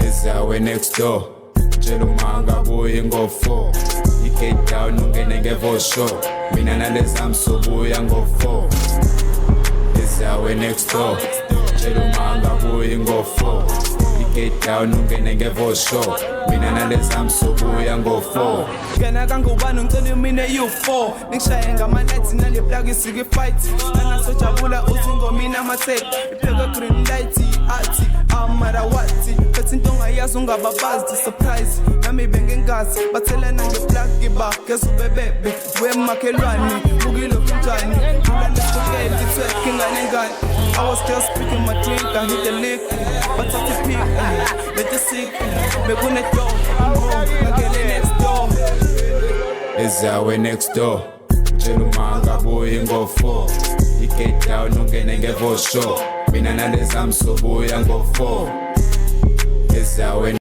Ezawe next door, tshela umanga buye ngo-4. I-gate down ungene ngevo-show, mina nalezam sobuya ngo-4. Ezawe next door, tshela umanga buye ngo-4. I-gate down ungene ngevo-show, mina nalezam sobuya ngo-4. Ngena kangubani ngicela mina you4 Ngishaye ngama-lights nale plug isike fight Anasojabula uthi ngomina ama-tape Ipheka green light athi amara wathi Bethi into ongayazi ungababazi surprise Nami bengengazi bathelana nge-plug iba Gezubebebe wemakhelwane Bukilokhu njani Bula nesibukeli Twerk ingane ngane I was just speaking my drink I hit the lick Bathathi pick Let the sick Bekune door Ngakele next door Ezawe next door, tshela umanga buye ngo-4. I-gate down ungene ngevo-show, mina nalezam sobuya ngo-4. Ezawe